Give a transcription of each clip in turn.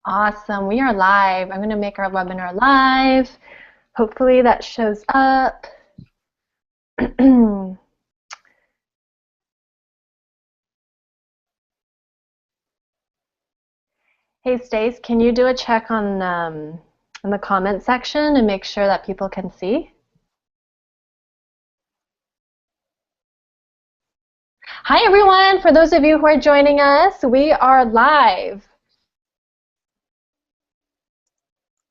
Awesome. We are live. I'm going to make our webinar live. Hopefully that shows up. Hey, Stace, can you do a check on in the comment section and make sure that people can see? Hi, everyone. For those of you who are joining us, we are live.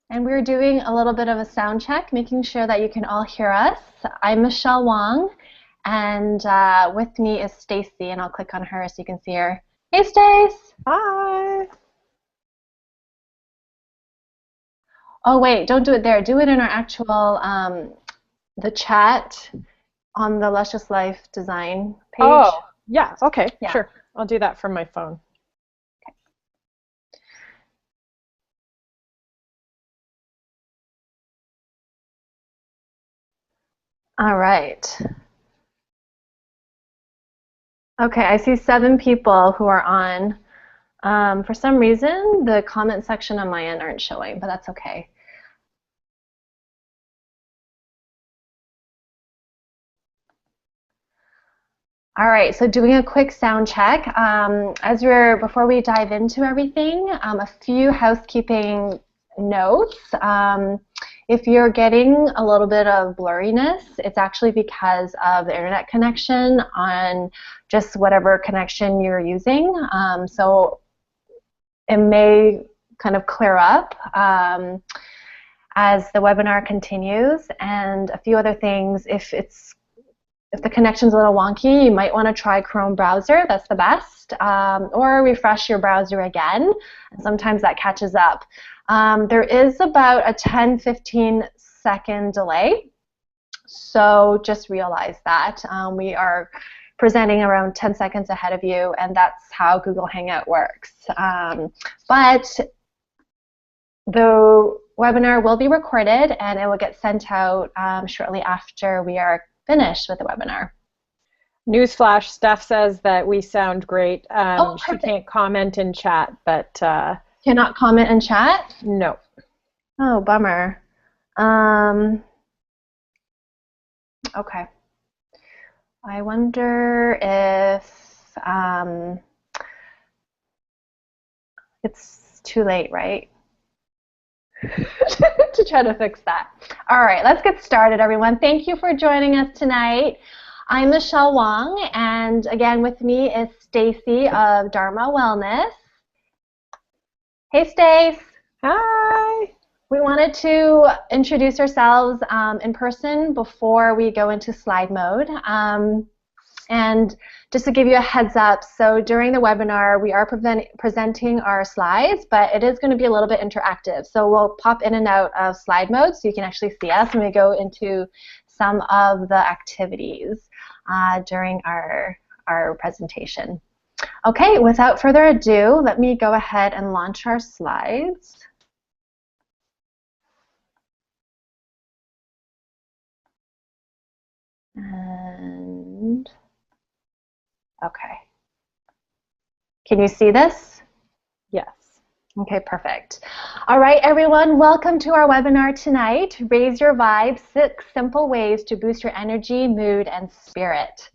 And we're doing a little bit of a sound check, making sure that you can all hear us. I'm Michelle Wong, and with me is Stacy, and I'll click on her so you can see her. Hey, Stace. Hi. Oh, wait, don't do it there. Do it in our actual, the chat on the Luscious Life design page. Oh, yeah, okay, Yeah. sure. I'll do that from my phone. Okay. All right. Okay, I see 7 people who are on. For some reason, the comment section on my end aren't showing, but that's okay. All right, so doing a quick sound check. Before we dive into everything, a few housekeeping notes. If you're getting a little bit of blurriness, it's actually because of the internet connection on just whatever connection you're using. So it may kind of clear up as the webinar continues, and a few other things. If the connection's a little wonky, you might want to try Chrome browser. That's the best. Or refresh your browser again. And sometimes that catches up. There is about a 10-15 second delay. So just realize that. We are presenting around 10 seconds ahead of you, and that's how Google Hangout works. But the webinar will be recorded, and it will get sent out shortly after we are finished with the webinar. Newsflash, Steph says that we sound great. She Perfect. can't comment in chat, but Cannot comment in chat? no. Oh, bummer. Okay. I wonder if it's too late, right? To try to fix that. All right, let's get started, everyone. Thank you for joining us tonight. I'm Michelle Wong, and again with me is Stacy of Dharma Wellness. Hey, Stace. Hi. We wanted to introduce ourselves in person before we go into slide mode. And just to give you a heads up, so during the webinar, we are presenting our slides, but it is going to be a little bit interactive. So we'll pop in and out of slide mode so you can actually see us when we go into some of the activities during our presentation. Okay, without further ado, let me go ahead and launch our slides. And okay. Can you see this? Yes. Okay, perfect. All right, everyone, welcome to our webinar tonight, Raise Your Vibe, 6 Simple Ways to Boost Your Energy, Mood, and Spirit.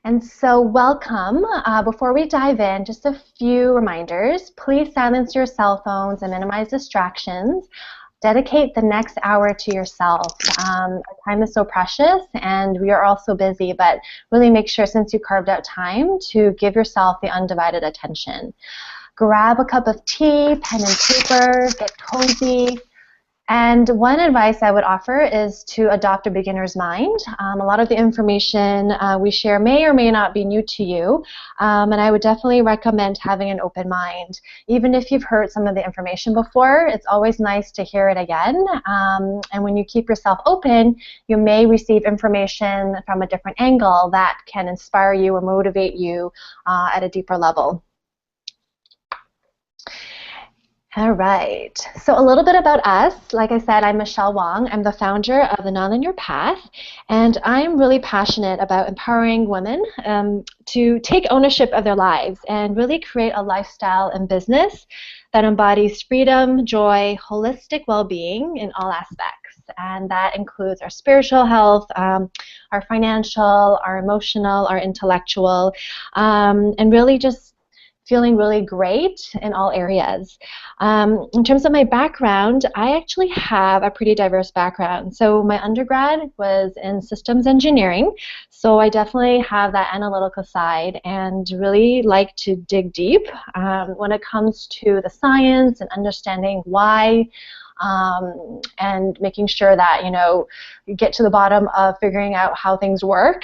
And so welcome. Before we dive in, just a few reminders. Please silence your cell phones and minimize distractions. Dedicate the next hour to yourself. Our time is so precious, and we are all so busy, but really make sure, since you carved out time, to give yourself the undivided attention. Grab a cup of tea, pen and paper, get cozy. And one advice I would offer is to adopt a beginner's mind. A lot of the information we share may or may not be new to you, and I would definitely recommend having an open mind. Even if you've heard some of the information before, it's always nice to hear it again. And when you keep yourself open, you may receive information from a different angle that can inspire you or motivate you at a deeper level. All right. So a little bit about us. Like I said, I'm Michelle Wong. I'm the founder of the Nonlinear Path, and I'm really passionate about empowering women to take ownership of their lives and really create a lifestyle and business that embodies freedom, joy, holistic well-being in all aspects. And that includes our spiritual health, our financial, our emotional, our intellectual, and really just feeling really great in all areas. In terms of my background, I actually have a pretty diverse background. So my undergrad was in systems engineering, so I definitely have that analytical side and really like to dig deep when it comes to the science and understanding why, and making sure that, you get to the bottom of figuring out how things work.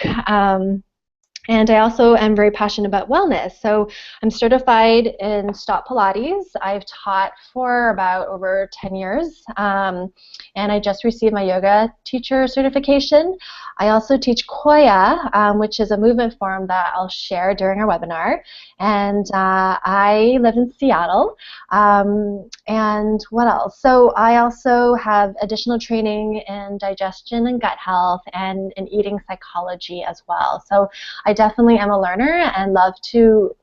And I also am very passionate about wellness. So I'm certified in Stop Pilates. I've taught for about over 10 years. And I just received my yoga teacher certification. I also teach Koya, which is a movement form that I'll share during our webinar. And I live in Seattle. And what else? So I also have additional training in digestion and gut health and in eating psychology as well. So I definitely am a learner and love to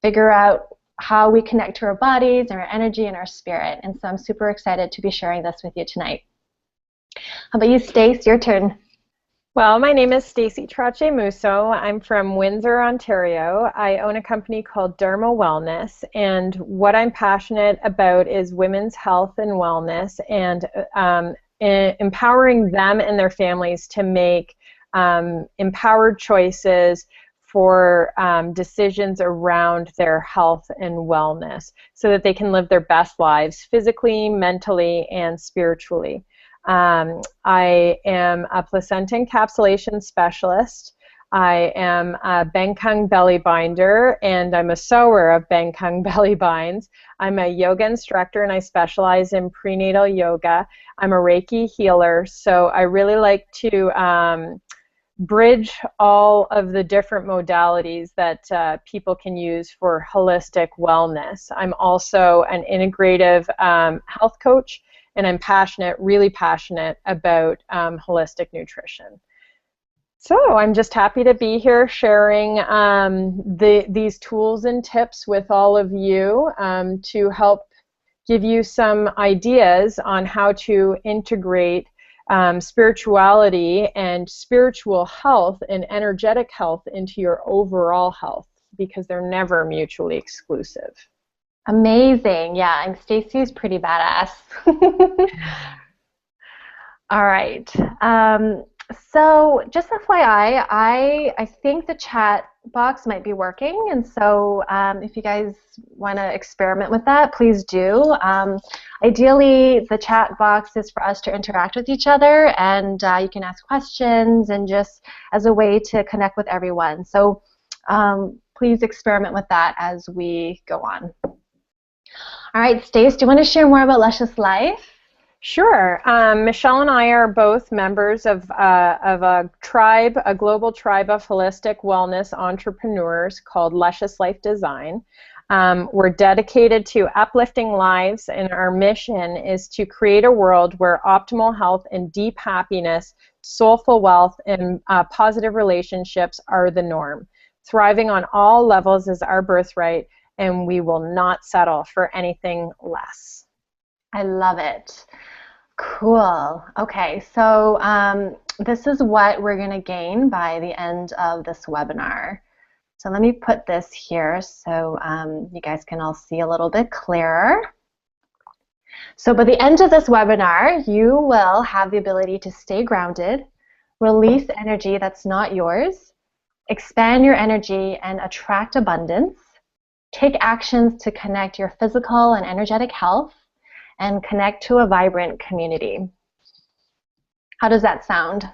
figure out how we connect to our bodies and our energy and our spirit. And so I'm super excited to be sharing this with you tonight. How about you, Stace? Your turn. Well, my name is Stacey Trache Musso. I'm from Windsor, Ontario. I own a company called Dharma Wellness, and what I'm passionate about is women's health and wellness and empowering them and their families to make empowered choices for decisions around their health and wellness so that they can live their best lives physically, mentally, and spiritually. I am a placenta encapsulation specialist. I am a Bangkang belly binder, and I'm a sewer of Bangkang belly binds. I'm a yoga instructor, and I specialize in prenatal yoga. I'm a Reiki healer, so I really like to bridge all of the different modalities that people can use for holistic wellness. I'm also an integrative health coach, and I'm really passionate about holistic nutrition. So I'm just happy to be here sharing these tools and tips with all of you to help give you some ideas on how to integrate spirituality and spiritual health and energetic health into your overall health, because they're never mutually exclusive. Amazing. Yeah, and Stacey's pretty badass. All right. So just FYI, I think the chat box might be working, and so if you guys want to experiment with that, please do. Ideally, the chat box is for us to interact with each other, and you can ask questions and just as a way to connect with everyone. So please experiment with that as we go on. All right, Stace, do you want to share more about Luscious Life? Sure. Michelle and I are both members of a tribe, a global tribe of holistic wellness entrepreneurs called Luscious Life Design. We're dedicated to uplifting lives, and our mission is to create a world where optimal health and deep happiness, soulful wealth, and positive relationships are the norm. Thriving on all levels is our birthright, and we will not settle for anything less. I love it. Cool. Okay, so this is what we're going to gain by the end of this webinar. So let me put this here so you guys can all see a little bit clearer. So by the end of this webinar, you will have the ability to stay grounded, release energy that's not yours, expand your energy and attract abundance, take actions to connect your physical and energetic health, and connect to a vibrant community. How does that sound?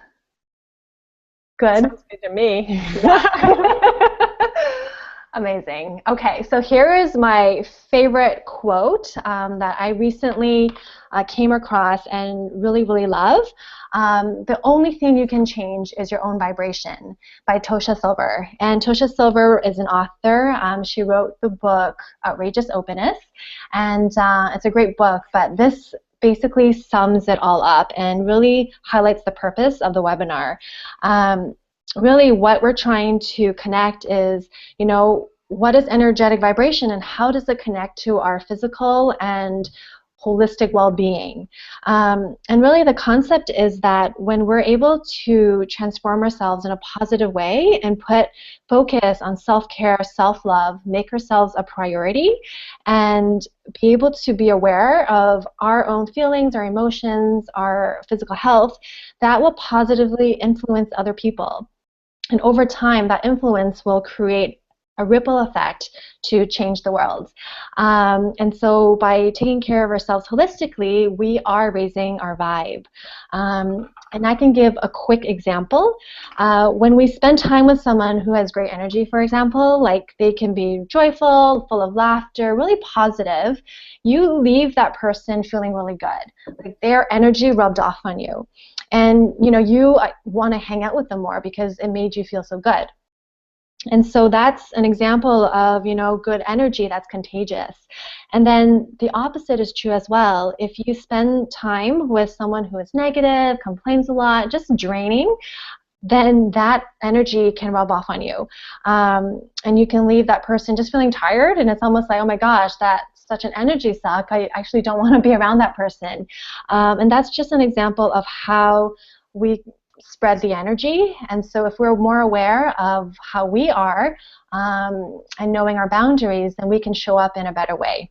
Good? Sounds good to me. Yeah. Amazing. Okay, so here is my favorite quote that I recently came across and really, really love. The only thing you can change is your own vibration, by Tosha Silver. And Tosha Silver is an author. She wrote the book Outrageous Openness, and it's a great book, but this basically sums it all up and really highlights the purpose of the webinar. Really what we're trying to connect is, what is energetic vibration and how does it connect to our physical and holistic well-being? And really the concept is that when we're able to transform ourselves in a positive way and put focus on self-care, self-love, make ourselves a priority, and be able to be aware of our own feelings, our emotions, our physical health, that will positively influence other people. And over time, that influence will create a ripple effect to change the world. And so by taking care of ourselves holistically, we are raising our vibe. And I can give a quick example. When we spend time with someone who has great energy, for example, like they can be joyful, full of laughter, really positive, you leave that person feeling really good. Like their energy rubbed off on you. And you want to hang out with them more because it made you feel so good. And so that's an example of, good energy that's contagious. And then the opposite is true as well. If you spend time with someone who is negative, complains a lot, just draining, then that energy can rub off on you. And you can leave that person just feeling tired, and it's almost like, oh my gosh, that's such an energy suck. I actually don't want to be around that person. And that's just an example of how we spread the energy. And so if we're more aware of how we are and knowing our boundaries, then we can show up in a better way.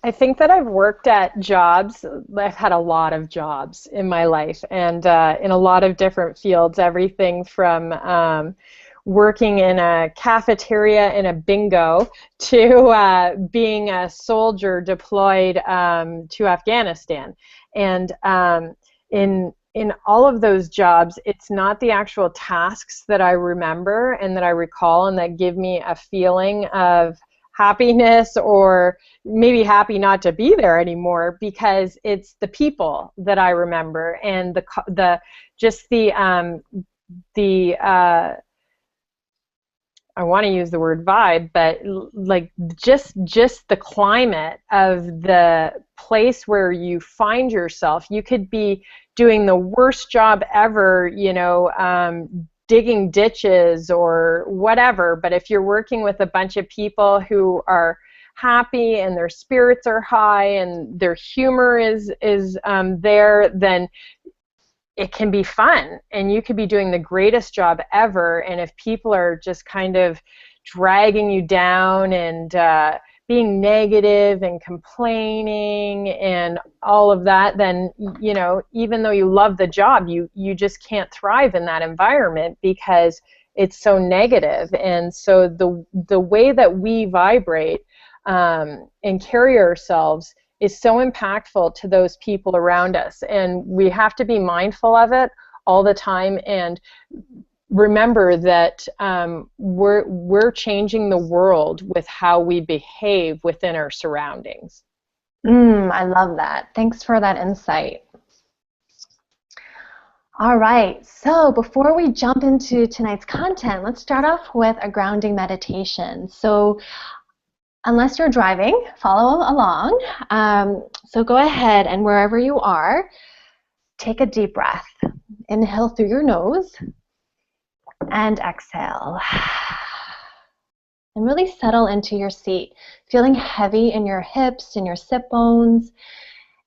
I think that I've worked at jobs. I've had a lot of jobs in my life, and in a lot of different fields, everything from working in a cafeteria in a bingo to being a soldier deployed to Afghanistan. And in all of those jobs, it's not the actual tasks that I remember and that I recall and that give me a feeling of happiness, or maybe happy not to be there anymore, because it's the people that I remember, and I want to use the word vibe, but like just the climate of the place where you find yourself. You could be doing the worst job ever, digging ditches or whatever, but if you're working with a bunch of people who are happy and their spirits are high and their humor is there, then it can be fun, and you could be doing the greatest job ever. And if people are just kind of dragging you down and being negative and complaining and all of that, then even though you love the job, you just can't thrive in that environment because it's so negative. And so the way that we vibrate and carry ourselves is so impactful to those people around us, and we have to be mindful of it all the time and remember that we're changing the world with how we behave within our surroundings. I love that. Thanks for that insight. All right, so before we jump into tonight's content, let's start off with a grounding meditation. So unless you're driving, follow along. So go ahead and wherever you are, take a deep breath. Inhale through your nose and exhale. And really settle into your seat, feeling heavy in your hips and your sit bones,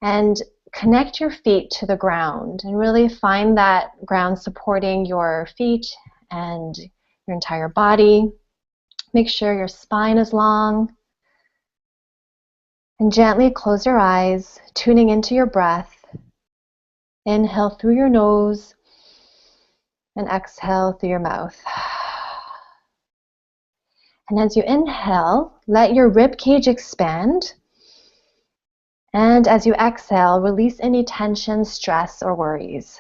and connect your feet to the ground and really find that ground supporting your feet and your entire body. Make sure your spine is long. And gently close your eyes, tuning into your breath. Inhale through your nose and exhale through your mouth. And as you inhale, let your rib cage expand. And as you exhale, release any tension, stress, or worries.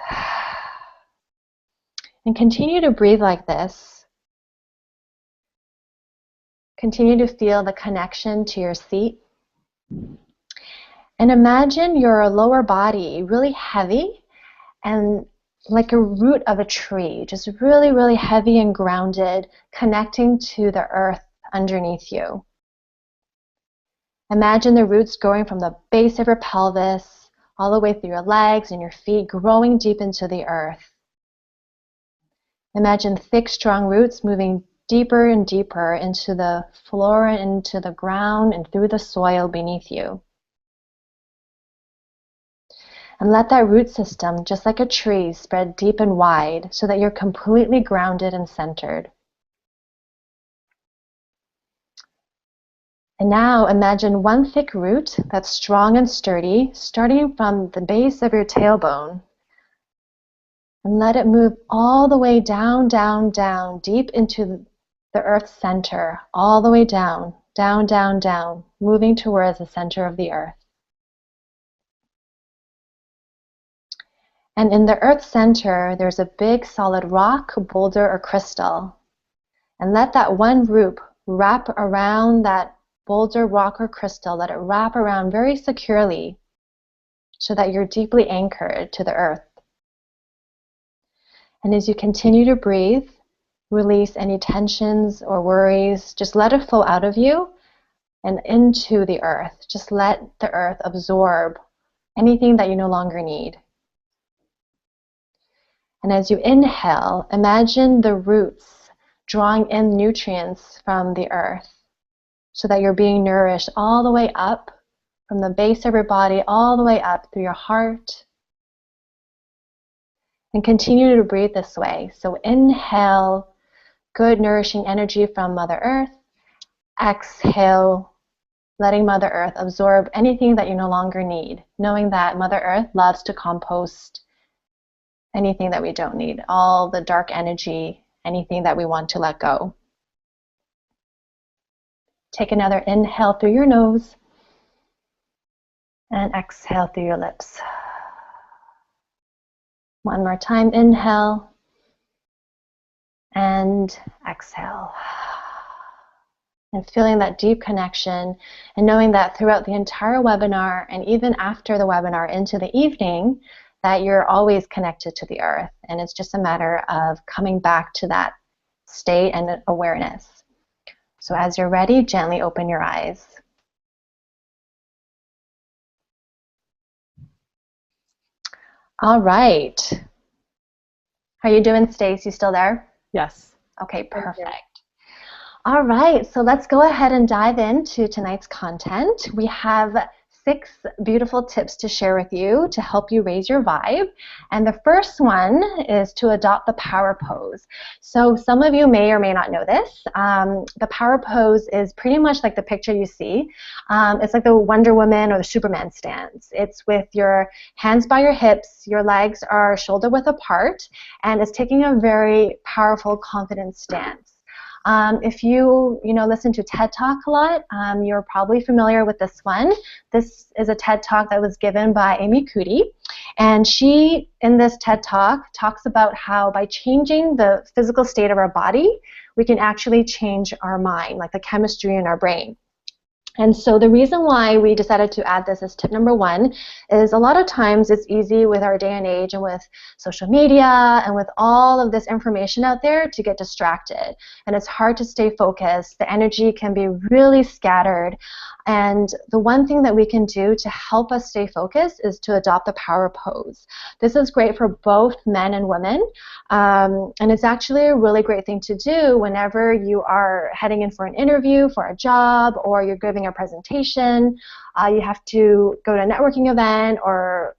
And continue to breathe like this. Continue to feel the connection to your seat. And imagine your lower body really heavy and like a root of a tree, just really, really heavy and grounded, connecting to the earth underneath you. Imagine the roots growing from the base of your pelvis all the way through your legs and your feet, growing deep into the earth. Imagine thick, strong roots moving deeper and deeper into the floor, into the ground, and through the soil beneath you. And let that root system, just like a tree, spread deep and wide so that you're completely grounded and centered. And now imagine one thick root that's strong and sturdy, starting from the base of your tailbone. And let it move all the way down, down, down, deep into the earth's center, all the way down, down, down, down, moving towards the center of the earth. And in the earth's center, there's a big solid rock, boulder, or crystal. And let that one root wrap around that boulder, rock, or crystal. Let it wrap around very securely so that you're deeply anchored to the earth. And as you continue to breathe, release any tensions or worries. Just let it flow out of you and into the earth. Just let the earth absorb anything that you no longer need. And as you inhale, imagine the roots drawing in nutrients from the earth so that you're being nourished all the way up from the base of your body, all the way up through your heart. And continue to breathe this way. So inhale good nourishing energy from Mother Earth. Exhale, letting Mother Earth absorb anything that you no longer need, knowing that Mother Earth loves to compost anything that we don't need, all the dark energy, anything that we want to let go. Take another inhale through your nose and exhale through your lips. One more time, inhale and exhale. And feeling that deep connection and knowing that throughout the entire webinar and even after the webinar into the evening, that you're always connected to the earth. And it's just a matter of coming back to that state and awareness. So as you're ready, gently open your eyes. All right. How are you doing, Stace? You still there? Yes. Okay, perfect. All right, so let's go ahead and dive into tonight's content. We have 6 beautiful tips to share with you to help you raise your vibe. And the first one is to adopt the power pose. So some of you may or may not know this. The power pose is pretty much like the picture you see. It's like the Wonder Woman or the Superman stance. It's with your hands by your hips, your legs are shoulder width apart, and it's taking a very powerful, confident stance. If you listen to TED Talk a lot, you're probably familiar with this one. This is a TED Talk that was given by Amy Cuddy, and she, in this TED Talk, talks about how by changing the physical state of our body, we can actually change our mind, like the chemistry in our brain. And so the reason why we decided to add this as tip number 1 is a lot of times it's easy with our day and age and with social media and with all of this information out there to get distracted. And it's hard to stay focused. The energy can be really scattered. And the one thing that we can do to help us stay focused is to adopt the power pose. This is great for both men and women. And it's actually a really great thing to do whenever you are heading in for an interview, for a job, or you're giving a presentation. You have to go to a networking event or,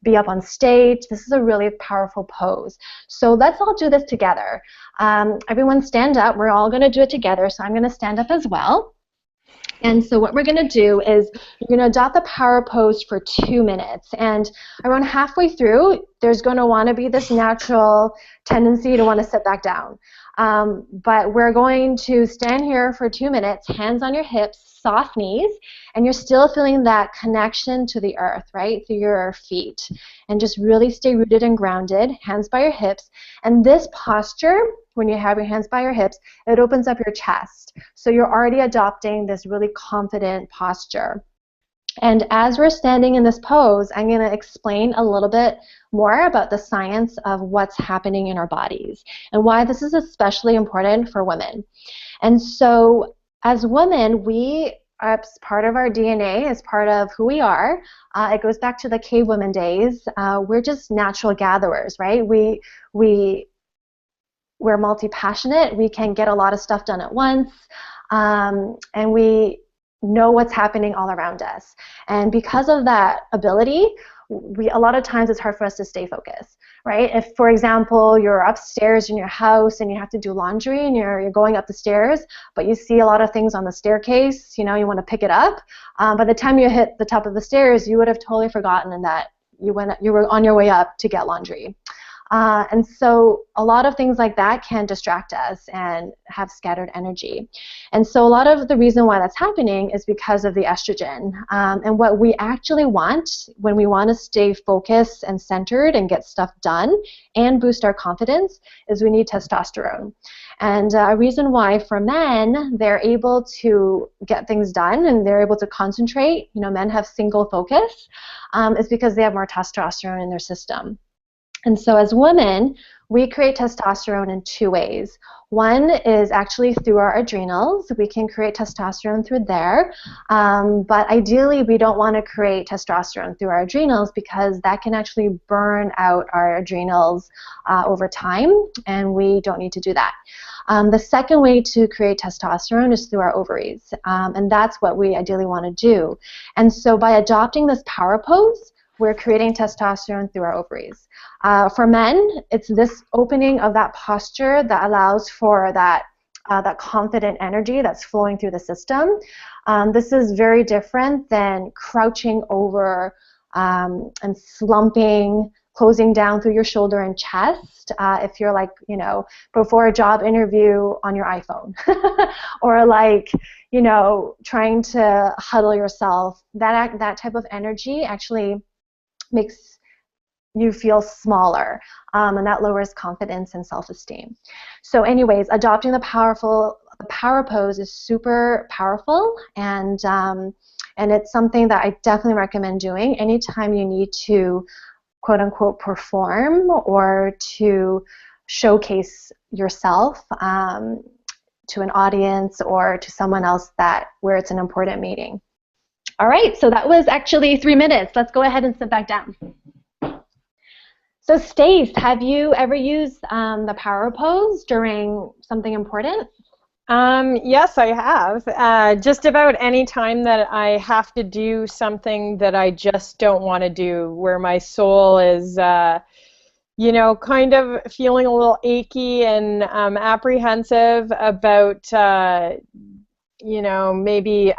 be up on stage. This is a really powerful pose. So let's all do this together. Everyone stand up. We're all going to do it together. So I'm going to stand up as well. And so what we're going to do is you're going to adopt the power pose for 2 minutes. And around halfway through, there's going to want to be this natural tendency to want to sit back down. But we're going to stand here for 2 minutes, hands on your hips, soft knees, and you're still feeling that connection to the earth, right, through your feet. And just really stay rooted and grounded, hands by your hips. And this posture when you have your hands by your hips, it opens up your chest. So you're already adopting this really confident posture. And as we're standing in this pose, I'm going to explain a little bit more about the science of what's happening in our bodies and why this is especially important for women. And so as women, it's part of our DNA, it's part of who we are. It goes back to the cave women days. We're just natural gatherers, right? We're multi-passionate. We can get a lot of stuff done at once, and we know what's happening all around us. And because of that ability, a lot of times it's hard for us to stay focused, right? If, for example, you're upstairs in your house and you have to do laundry and you're going up the stairs, but you see a lot of things on the staircase, you want to pick it up. By the time you hit the top of the stairs, you would have totally forgotten that you were on your way up to get laundry. And so a lot of things like that can distract us and have scattered energy. And so a lot of the reason why that's happening is because of the estrogen. And what we actually want when we want to stay focused and centered and get stuff done and boost our confidence is we need testosterone. And a reason why for men, they're able to get things done and they're able to concentrate, men have single focus, is because they have more testosterone in their system. And so as women, we create testosterone in two ways. One is actually through our adrenals. We can create testosterone through there. But ideally, we don't want to create testosterone through our adrenals because that can actually burn out our adrenals over time, and we don't need to do that. The second way to create testosterone is through our ovaries, and that's what we ideally want to do. And so by adopting this power pose, we're creating testosterone through our ovaries. For men, it's this opening of that posture that allows for that confident energy that's flowing through the system. This is very different than crouching over and slumping, closing down through your shoulder and chest. If you're before a job interview on your iPhone, or trying to huddle yourself, that type of energy actually makes you feel smaller, and that lowers confidence and self-esteem. So anyways, adopting the power pose is super powerful, and it's something that I definitely recommend doing anytime you need to quote unquote perform or to showcase yourself to an audience or to someone else where it's an important meeting. All right, so that was actually 3 minutes. Let's go ahead and sit back down. So Stace, have you ever used the power pose during something important? Yes, I have. Just about any time that I have to do something that I just don't want to do, where my soul is, kind of feeling a little achy and apprehensive about, maybe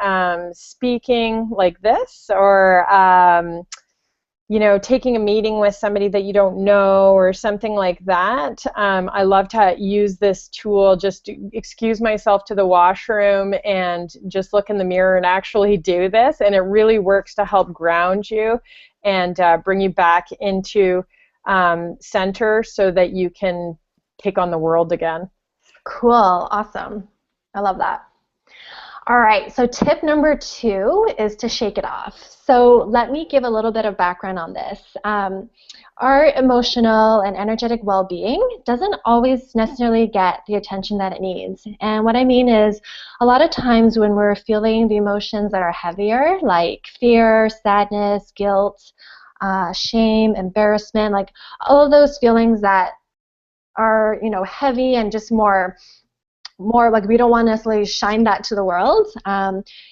speaking like this, or taking a meeting with somebody that you don't know or something like that. I love to use this tool just to excuse myself to the washroom and just look in the mirror and actually do this, and it really works to help ground you and bring you back into center so that you can take on the world again. Cool, awesome. I love that. All right, so tip number 2 is to shake it off. So let me give a little bit of background on this. Our emotional and energetic well-being doesn't always necessarily get the attention that it needs. And what I mean is, a lot of times when we're feeling the emotions that are heavier, like fear, sadness, guilt, shame, embarrassment, all of those feelings that are, heavy and just more we don't want to necessarily shine that to the world,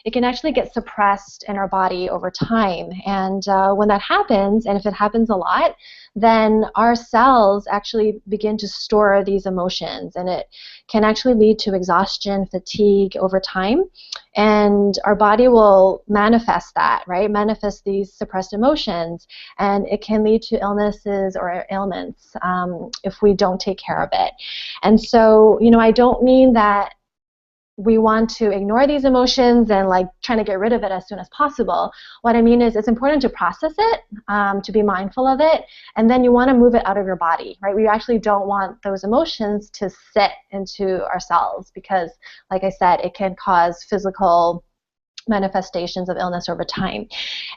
it can actually get suppressed in our body over time. And when that happens, and if it happens a lot, then our cells actually begin to store these emotions, and it can actually lead to exhaustion, fatigue over time, and our body will manifest that, right? Manifest these suppressed emotions, and it can lead to illnesses or ailments if we don't take care of it. And so, I don't mean that we want to ignore these emotions and like trying to get rid of it as soon as possible. What I mean is it's important to process it, to be mindful of it, and then you want to move it out of your body, right? We actually don't want those emotions to sit into our cells because, like I said, it can cause physical manifestations of illness over time.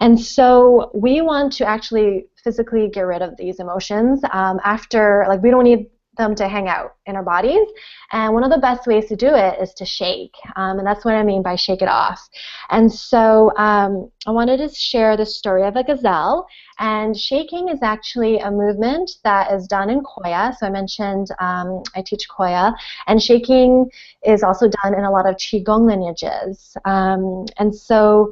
And so we want to actually physically get rid of these emotions after, like, we don't need them to hang out in our bodies. And one of the best ways to do it is to shake. And that's what I mean by shake it off. And so I wanted to share the story of a gazelle. And shaking is actually a movement that is done in Koya. So I mentioned I teach Koya. And shaking is also done in a lot of Qigong lineages. And so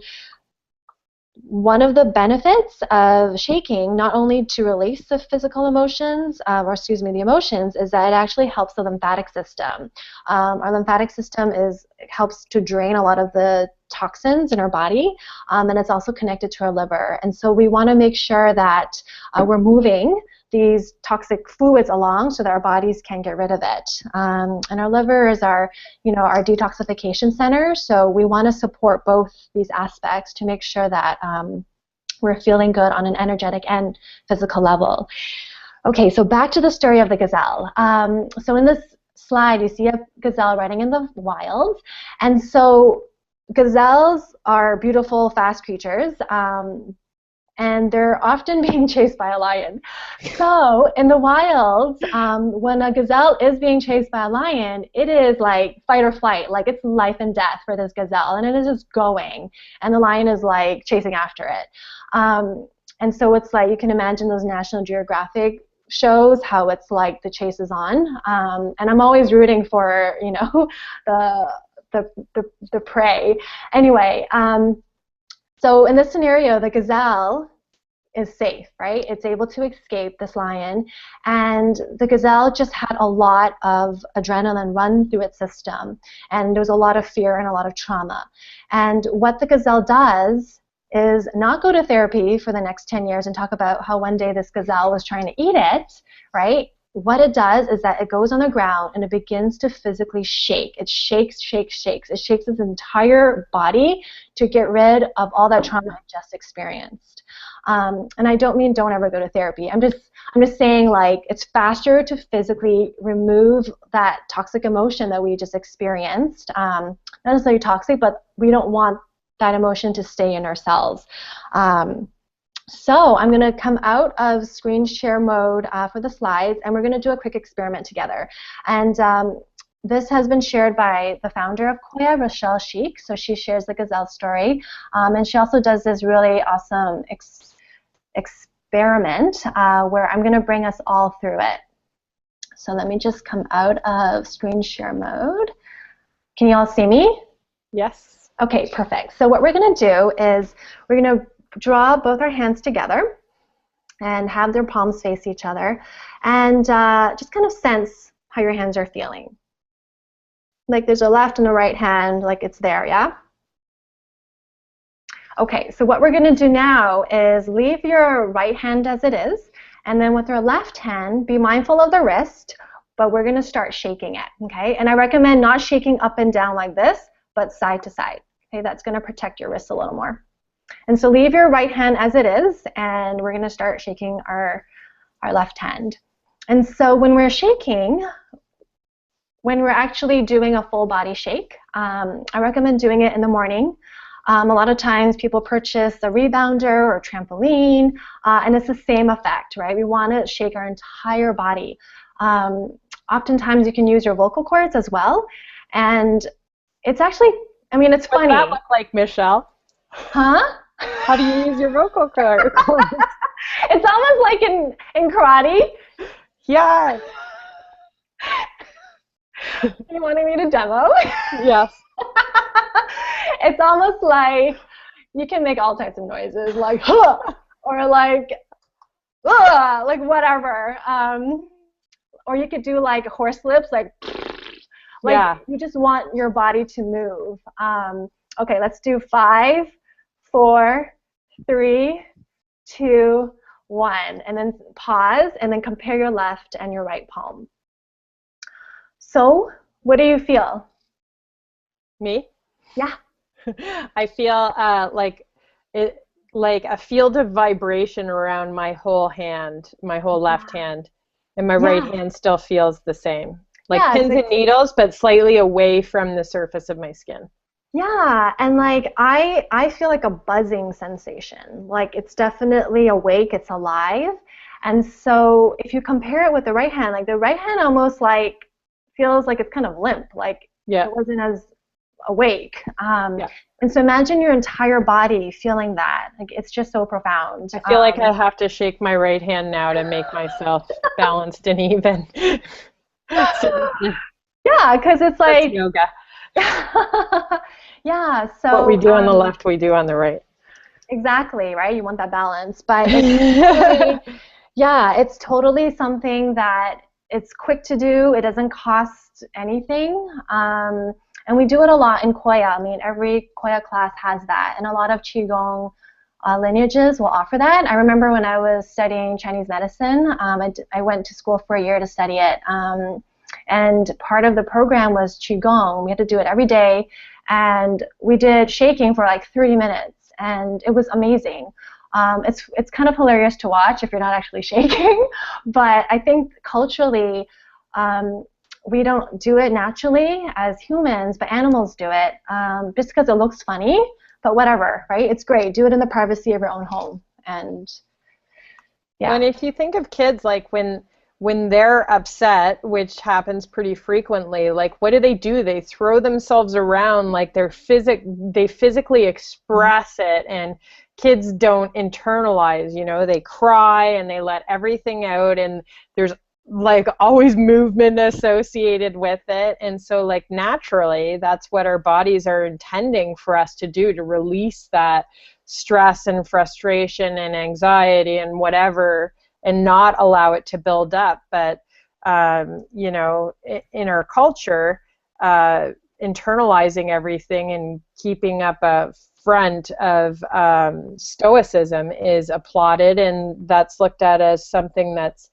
one of the benefits of shaking, not only to release the physical emotions, the emotions, is that it actually helps the lymphatic system. Our lymphatic system helps to drain a lot of the toxins in our body, and it's also connected to our liver. And so we want to make sure that we're moving these toxic fluids along so that our bodies can get rid of it. And our liver is our detoxification center, so we want to support both these aspects to make sure that we're feeling good on an energetic and physical level. Okay, so back to the story of the gazelle. So in this slide, you see a gazelle running in the wild, and so gazelles are beautiful, fast creatures. And they're often being chased by a lion. So in the wild, when a gazelle is being chased by a lion, it is like fight or flight, like it's life and death for this gazelle, and it is just going, and the lion is like chasing after it. And so it's like, you can imagine those National Geographic shows, how it's like the chase is on, and I'm always rooting for, you know, the prey. Anyway, so in this scenario, the gazelle is safe, right? It's able to escape this lion, and the gazelle just had a lot of adrenaline run through its system, and there was a lot of fear and a lot of trauma. And what the gazelle does is not go to therapy for the next 10 years and talk about how one day this gazelle was trying to eat it, right? What it does is that it goes on the ground and it begins to physically shake. It shakes, shakes, shakes. It shakes its entire body to get rid of all that trauma it just experienced. And I don't mean don't ever go to therapy. I'm just saying, like, it's faster to physically remove that toxic emotion that we just experienced. Not necessarily toxic, but we don't want that emotion to stay in our cells. So I'm going to come out of screen share mode for the slides, and we're going to do a quick experiment together. And this has been shared by the founder of Koya, Luscious. So she shares the gazelle story, and she also does this really awesome experiment where I'm going to bring us all through it. So let me just come out of screen share mode. Can you all see me? Yes. Okay, perfect. So what we're going to do is we're going to draw both our hands together and have their palms face each other, and just kind of sense how your hands are feeling. Like there's a left and a right hand, like it's there, yeah? Okay, so what we're going to do now is leave your right hand as it is, and then with our left hand, be mindful of the wrist, but we're going to start shaking it, okay? And I recommend not shaking up and down like this, but side to side. Okay, that's going to protect your wrist a little more. And so leave your right hand as it is, and we're going to start shaking our left hand. And so when we're shaking, when we're actually doing a full body shake, I recommend doing it in the morning. A lot of times people purchase a rebounder or a trampoline, and it's the same effect, right? We want to shake our entire body. Oftentimes you can use your vocal cords as well, and it's actually, I mean, it's funny. What does that look like, Michelle? Huh? How do you use your vocal cords? It's almost like in karate. Yeah. You wanted me to demo? Yes. It's almost like you can make all types of noises, like huh, or like whatever. Or you could do like horse lips, like yeah. You just want your body to move. Okay, let's do 5, 4, 3, 2, 1, and then pause, and then compare your left and your right palm. So, what do you feel? Me? Yeah. I feel like a field of vibration around my whole hand, my whole left hand, and my right Yeah. hand still feels the same. Like Yeah. It's pins and like, needles, but slightly away from the surface of my skin. yeah, and like I feel like a buzzing sensation. Like it's definitely awake, it's alive. And so if you compare it with the right hand, like the right hand almost like feels like it's kind of limp, like Yeah. it wasn't as awake. Yeah. And so imagine your entire body feeling that. Like it's just so profound. I feel like I have to shake my right hand now to make myself balanced and even. Seriously. Yeah, because it's That's like, yoga. yeah, What we so do on the left, we do on the right. exactly, right? You want that balance, but it's totally, yeah, it's totally something that it's quick to do. It doesn't cost anything. And we do it a lot in Koya. I mean, every Koya class has that, and a lot of Qigong lineages will offer that. I remember when I was studying Chinese medicine, I went to school for a year to study it. And part of the program was Qigong. We had to do it every day. And we did shaking for like 30 minutes. And it was amazing. It's kind of hilarious to watch if you're not actually shaking. But I think culturally, we don't do it naturally as humans, but animals do it just because it looks funny. But whatever, right? It's great. Do it in the privacy of your own home. And yeah. And if you think of kids, like when they're upset, which happens pretty frequently, like what do? They throw themselves around, like they physically express it, and kids don't internalize, they cry and they let everything out, and there's like always movement associated with it. And so like naturally that's what our bodies are intending for us to do, to release that stress and frustration and anxiety and whatever, and not allow it to build up. But in our culture, internalizing everything and keeping up a front of stoicism is applauded, and that's looked at as something that's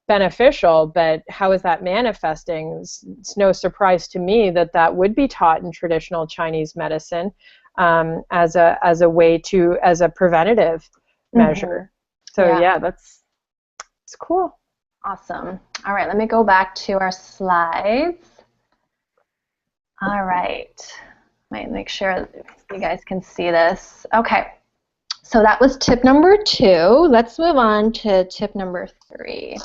beneficial. But how is that manifesting? It's no surprise to me that that would be taught in traditional Chinese medicine as a way to, as a preventative measure. So yeah, it's cool. Awesome. All right, let me go back to our slides. All right. Might make sure you guys can see this. Okay. So that was tip number 2. Let's move on to tip number 3.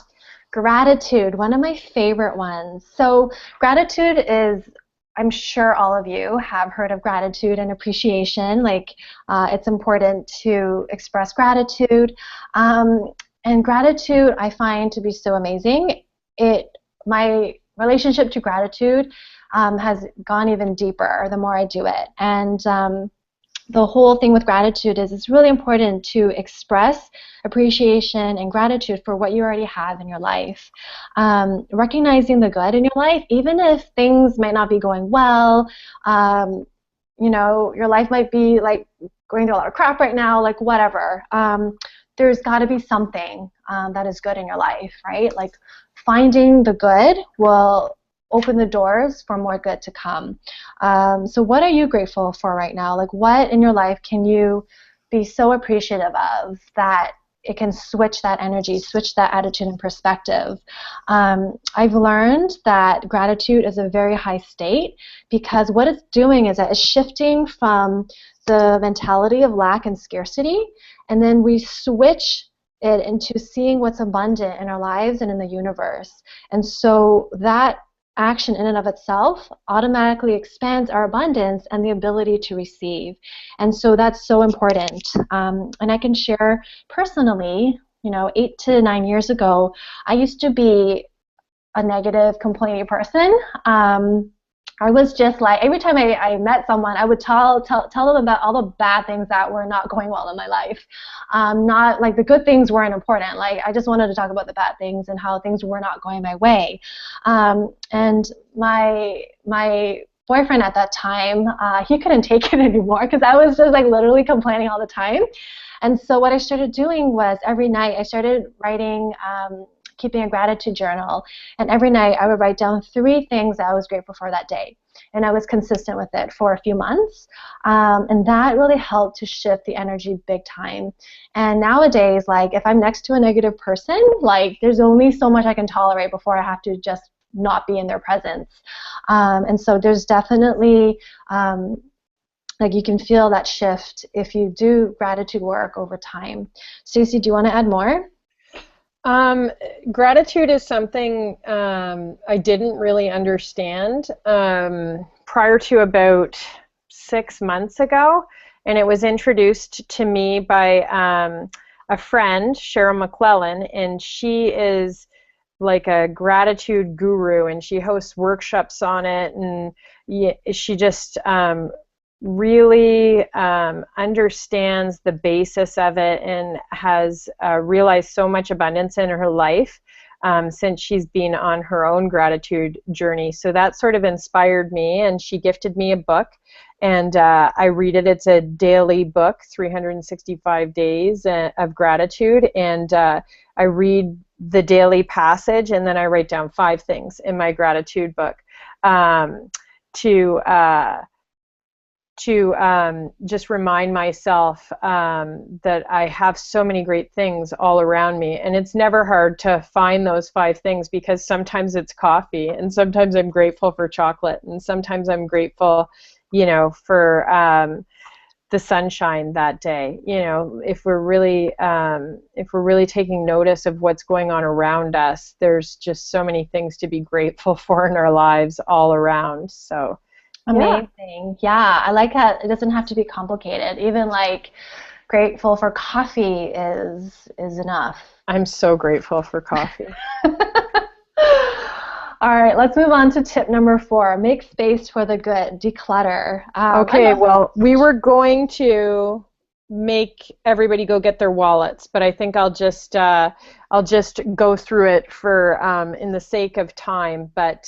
Gratitude, one of my favorite ones. So gratitude is, I'm sure all of you have heard of gratitude and appreciation. Like it's important to express gratitude. And gratitude I find to be so amazing. My relationship to gratitude has gone even deeper the more I do it. And the whole thing with gratitude is it's really important to express appreciation and gratitude for what you already have in your life. Recognizing the good in your life, even if things might not be going well, your life might be like going through a lot of crap right now, like whatever. There's got to be something that is good in your life, right? Like finding the good will open the doors for more good to come. So what are you grateful for right now? Like what in your life can you be so appreciative of that it can switch that energy, switch that attitude and perspective? I've learned that gratitude is a very high state because what it's doing is that it's shifting from the mentality of lack and scarcity, and then we switch it into seeing what's abundant in our lives and in the universe. And so that action in and of itself automatically expands our abundance and the ability to receive. And so that's so important. And I can share personally, 8 to 9 years ago, I used to be a negative, complaining person. I was just like, every time I met someone, I would tell them about all the bad things that were not going well in my life. Not like the good things weren't important. Like I just wanted to talk about the bad things and how things were not going my way. And my boyfriend at that time, he couldn't take it anymore because I was just like literally complaining all the time. And so what I started doing was every night I started writing keeping a gratitude journal. And every night I would write down 3 things that I was grateful for that day. And I was consistent with it for a few months. And that really helped to shift the energy big time. And nowadays, like, if I'm next to a negative person, like, there's only so much I can tolerate before I have to just not be in their presence. And so there's definitely, like, you can feel that shift if you do gratitude work over time. Stacey, do you want to add more? Gratitude is something I didn't really understand prior to about 6 months ago, and it was introduced to me by a friend, Cheryl McClellan, and she is like a gratitude guru, and she hosts workshops on it, and she just really understands the basis of it and has realized so much abundance in her life since she's been on her own gratitude journey. So that sort of inspired me, and she gifted me a book, and I read it. It's a daily book, 365 days of gratitude, and I read the daily passage, and then I write down 5 things in my gratitude book to just remind myself that I have so many great things all around me. And it's never hard to find those 5 things, because sometimes it's coffee, and sometimes I'm grateful for chocolate, and sometimes I'm grateful, for the sunshine that day. If we're really taking notice of what's going on around us, there's just so many things to be grateful for in our lives all around. So amazing. Yeah, I like that. It doesn't have to be complicated. Even like grateful for coffee is enough. I'm so grateful for coffee. All right, let's move on to tip number 4. Make space for the good. Declutter. Okay, well, we were going to make everybody go get their wallets, but I think I'll just go through it for in the sake of time. But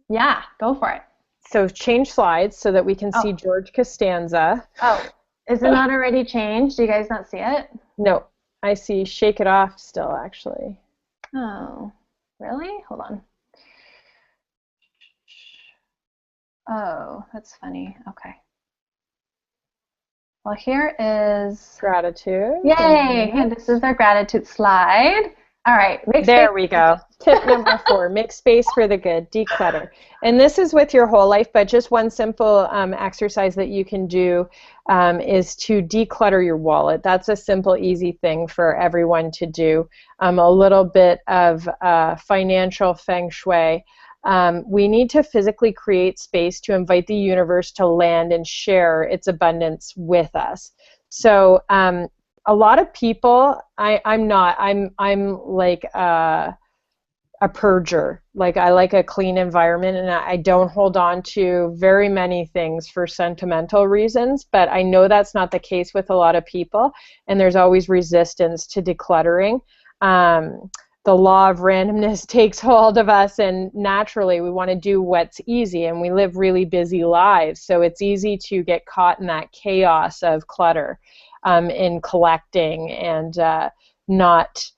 yeah, go for it. So change slides so that we can see George Costanza. Oh, is it not already changed? Do you guys not see it? No, I see Shake It Off still, actually. Oh, really? Hold on. Oh, that's funny. Okay. Well, here is gratitude. Yay! And this is our gratitude slide. All right. There we go. Tip number 4, make space for the good, declutter. And this is with your whole life, but just one simple exercise that you can do is to declutter your wallet. That's a simple, easy thing for everyone to do. A little bit of financial feng shui. We need to physically create space to invite the universe to land and share its abundance with us. So a lot of people, I'm not. I'm like a purger. Like, I like a clean environment, and I don't hold on to very many things for sentimental reasons, but I know that's not the case with a lot of people, and there's always resistance to decluttering. The law of randomness takes hold of us, and naturally we want to do what's easy, and we live really busy lives, so it's easy to get caught in that chaos of clutter. In collecting and not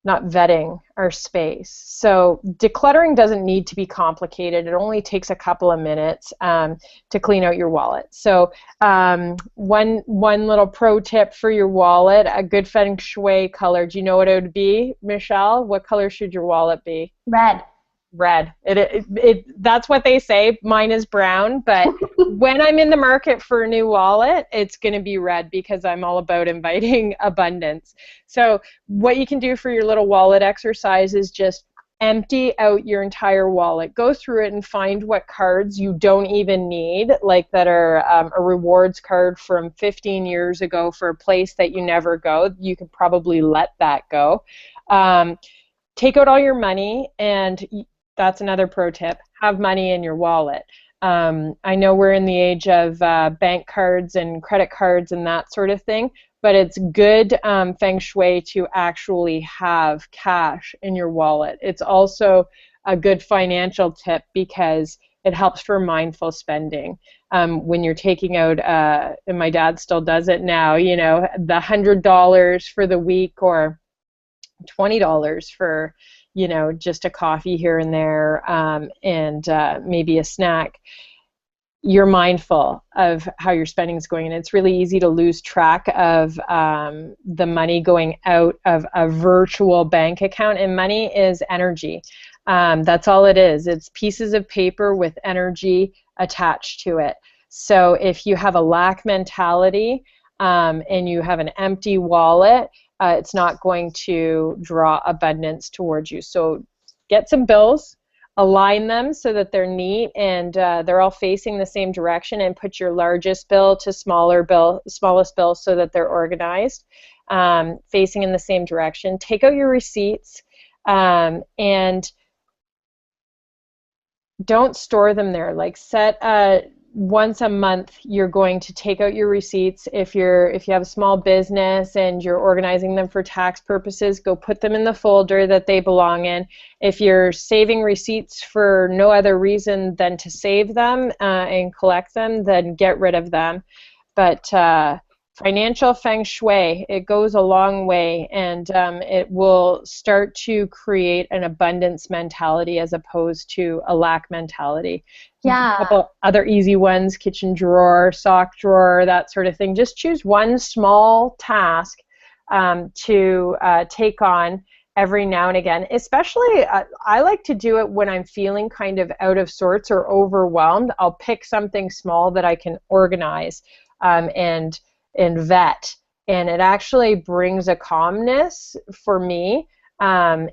vetting our space. So decluttering doesn't need to be complicated. It only takes a couple of minutes to clean out your wallet. So one little pro tip for your wallet, a good feng shui color. Do you know what it would be, Michelle? What color should your wallet be? Red. Red. That's what they say. Mine is brown, but when I'm in the market for a new wallet, it's going to be red, because I'm all about inviting abundance. So what you can do for your little wallet exercise is just empty out your entire wallet. Go through it and find what cards you don't even need, like that are a rewards card from 15 years ago for a place that you never go. You could probably let that go. Take out all your money, and that's another pro tip. Have money in your wallet. I know we're in the age of bank cards and credit cards and that sort of thing, but it's good feng shui to actually have cash in your wallet. It's also a good financial tip, because it helps for mindful spending. When you're taking out, and my dad still does it now, you know, the $100 for the week or $20 for, you know, just a coffee here and there, and maybe a snack. You're mindful of how your spending is going, and it's really easy to lose track of the money going out of a virtual bank account. And money is energy. That's all it is. It's pieces of paper with energy attached to it. So if you have a lack mentality and you have an empty wallet, it's not going to draw abundance towards you. So get some bills, align them so that they're neat and they're all facing the same direction, and put your largest bill to smallest bill so that they're organized, facing in the same direction. Take out your receipts and don't store them there. Like, set once a month you're going to take out your receipts. If you have a small business and you're organizing them for tax purposes, go put them in the folder that they belong in. If you're saving receipts for no other reason than to save them and collect them, then get rid of them. But financial feng shui, it goes a long way, and it will start to create an abundance mentality as opposed to a lack mentality. Yeah. A couple other easy ones: kitchen drawer, sock drawer, that sort of thing. Just choose one small task to take on every now and again. Especially, I like to do it when I'm feeling kind of out of sorts or overwhelmed. I'll pick something small that I can organize and vet, and it actually brings a calmness for me, and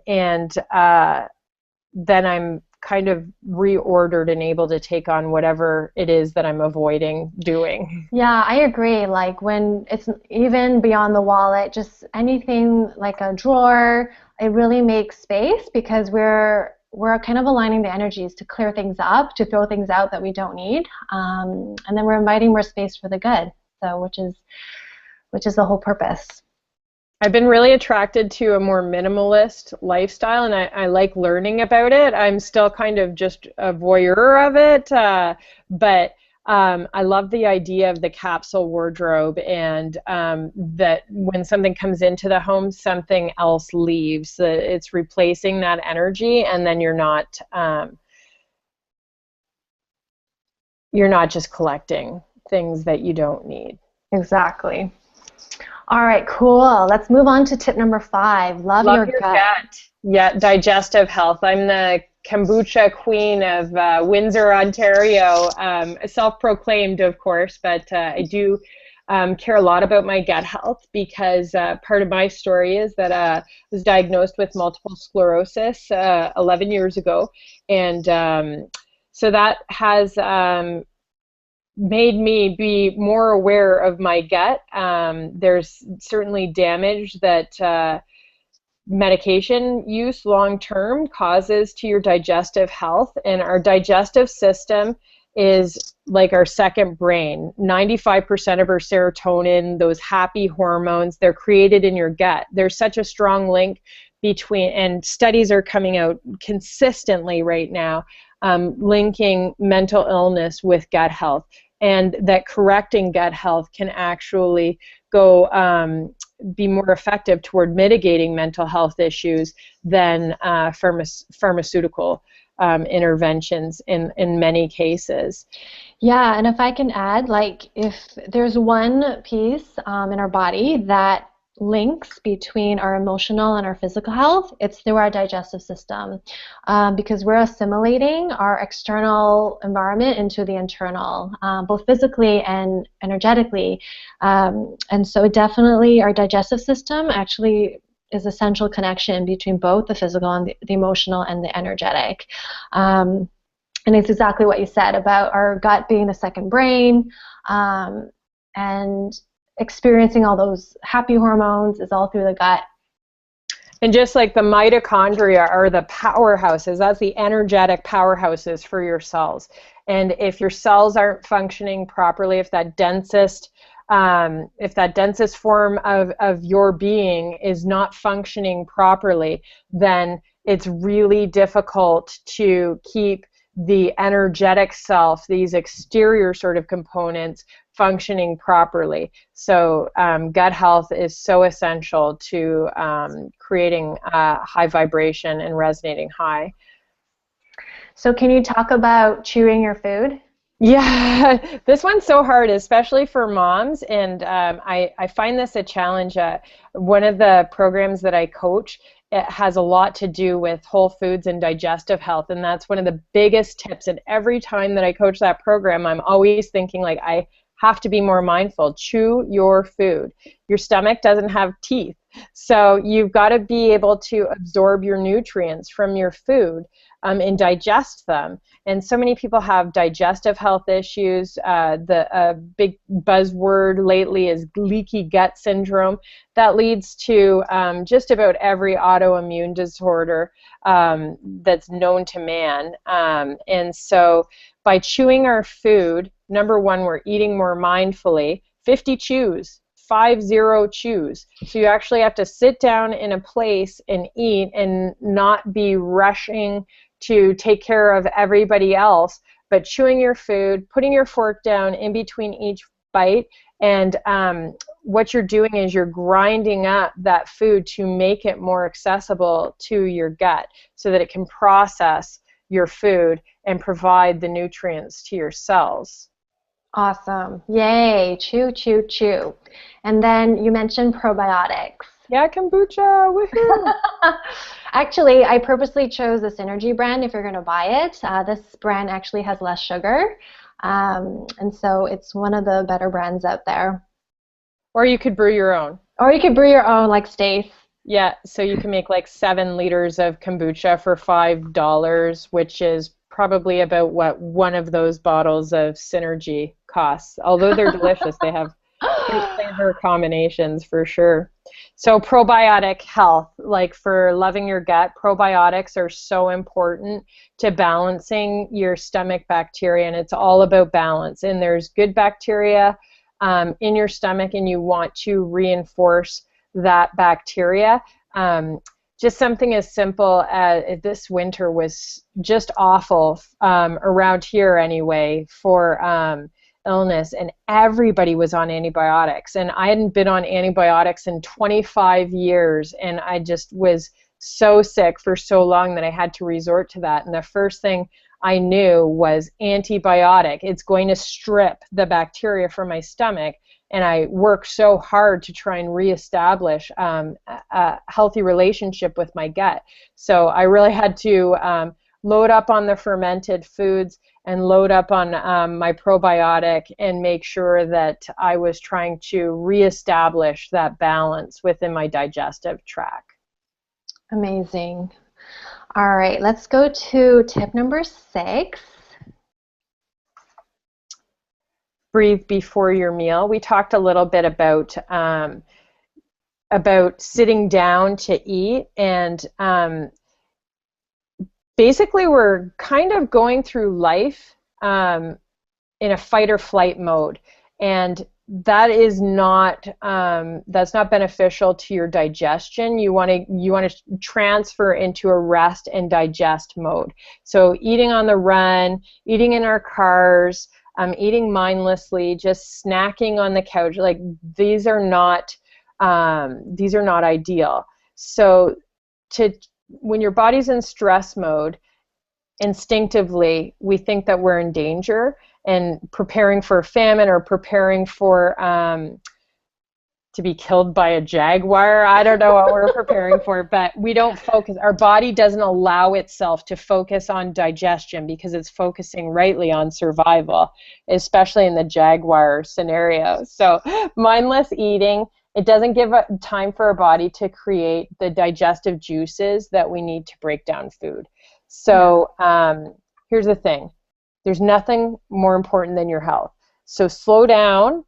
then I'm kind of reordered and able to take on whatever it is that I'm avoiding doing. Yeah, I agree. Like, when it's even beyond the wallet, just anything like a drawer, it really makes space, because we're kind of aligning the energies to clear things up, to throw things out that we don't need, and then we're inviting more space for the good. So, which is the whole purpose. I've been really attracted to a more minimalist lifestyle, and I like learning about it. I'm still kind of just a voyeur of it, but I love the idea of the capsule wardrobe, and that when something comes into the home, something else leaves. It's replacing that energy, and then you're not just collecting things that you don't need. Exactly. All right, cool. Let's move on to tip number 5. Love your gut. Yeah, digestive health. I'm the kombucha queen of Windsor, Ontario. Self-proclaimed, of course, but I do care a lot about my gut health, because part of my story is that I was diagnosed with multiple sclerosis 11 years ago, and so that has made me be more aware of my gut. There's certainly damage that medication use long-term causes to your digestive health, and our digestive system is like our second brain. 95% of our serotonin, those happy hormones, they're created in your gut. There's such a strong link between, and studies are coming out consistently right now, linking mental illness with gut health, and that correcting gut health can actually go be more effective toward mitigating mental health issues than pharmaceutical interventions in many cases. Yeah, and if I can add, like, if there's one piece in our body that links between our emotional and our physical health, it's through our digestive system, because we're assimilating our external environment into the internal, both physically and energetically, and so definitely our digestive system actually is a central connection between both the physical and the emotional and the energetic. And it's exactly what you said about our gut being the second brain, and experiencing all those happy hormones is all through the gut. And just like the mitochondria are the powerhouses, that's the energetic powerhouses for your cells. And if your cells aren't functioning properly, if that densest form of your being is not functioning properly, then it's really difficult to keep the energetic self, these exterior sort of components functioning properly. So gut health is so essential to creating high vibration and resonating high. So can you talk about chewing your food? Yeah, this one's so hard, especially for moms, and I find this a challenge. One of the programs that I coach, it has a lot to do with whole foods and digestive health, and that's one of the biggest tips. And every time that I coach that program, I'm always thinking, like, I have to be more mindful. Chew your food. Your stomach doesn't have teeth, so you've got to be able to absorb your nutrients from your food and digest them. And so many people have digestive health issues. The big buzzword lately is leaky gut syndrome. That leads to just about every autoimmune disorder that's known to man. And so by chewing our food, number one, we're eating more mindfully. 50 chews. 50 chews. So you actually have to sit down in a place and eat and not be rushing to take care of everybody else, but chewing your food, putting your fork down in between each bite, and what you're doing is you're grinding up that food to make it more accessible to your gut so that it can process your food and provide the nutrients to your cells. Awesome. Yay. Chew, chew, chew. And then you mentioned probiotics. Yeah, kombucha. Woohoo. Actually, I purposely chose the Synergy brand if you're going to buy it. This brand actually has less sugar, and so it's one of the better brands out there. Or you could brew your own. Or you could brew your own, like Stace. Yeah, so you can make like 7 liters of kombucha for $5, which is probably about what one of those bottles of Synergy costs. Although they're delicious, they have great flavor combinations for sure. So probiotic health, like for loving your gut, probiotics are so important to balancing your stomach bacteria, and it's all about balance. And there's good bacteria in your stomach, and you want to reinforce that bacteria. Just something as simple as this winter was just awful around here anyway for illness, and everybody was on antibiotics, and I hadn't been on antibiotics in 25 years, and I just was so sick for so long that I had to resort to that. And the first thing I knew was antibiotic. It's going to strip the bacteria from my stomach, and I worked so hard to try and reestablish a healthy relationship with my gut. So I really had to load up on the fermented foods and load up on my probiotic and make sure that I was trying to reestablish that balance within my digestive tract. Amazing. All right, let's go to tip number 6. Breathe before your meal. We talked a little bit about sitting down to eat, and basically we're kind of going through life in a fight or flight mode, and that is not that's not beneficial to your digestion. You want to transfer into a rest and digest mode. So eating on the run, eating in our cars, eating mindlessly, just snacking on the couch, like these are not ideal. So when your body's in stress mode, instinctively we think that we're in danger and preparing for a famine or preparing for to be killed by a jaguar. I don't know what we're preparing for, but we don't focus. Our body doesn't allow itself to focus on digestion because it's focusing rightly on survival, especially in the jaguar scenario. So mindless eating, it doesn't give time for our body to create the digestive juices that we need to break down food. So here's the thing. There's nothing more important than your health. So slow down,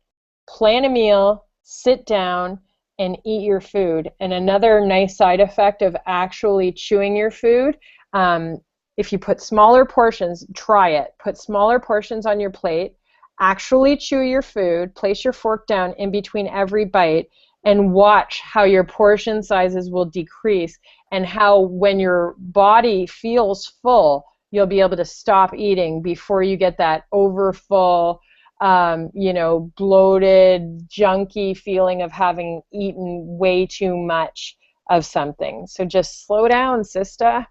plan a meal, sit down, and eat your food. And another nice side effect of actually chewing your food, if you put smaller portions, try it. Put smaller portions on your plate, actually chew your food, place your fork down in between every bite, and watch how your portion sizes will decrease and how when your body feels full, you'll be able to stop eating before you get that overfull, bloated, junky feeling of having eaten way too much of something. So just slow down, sister.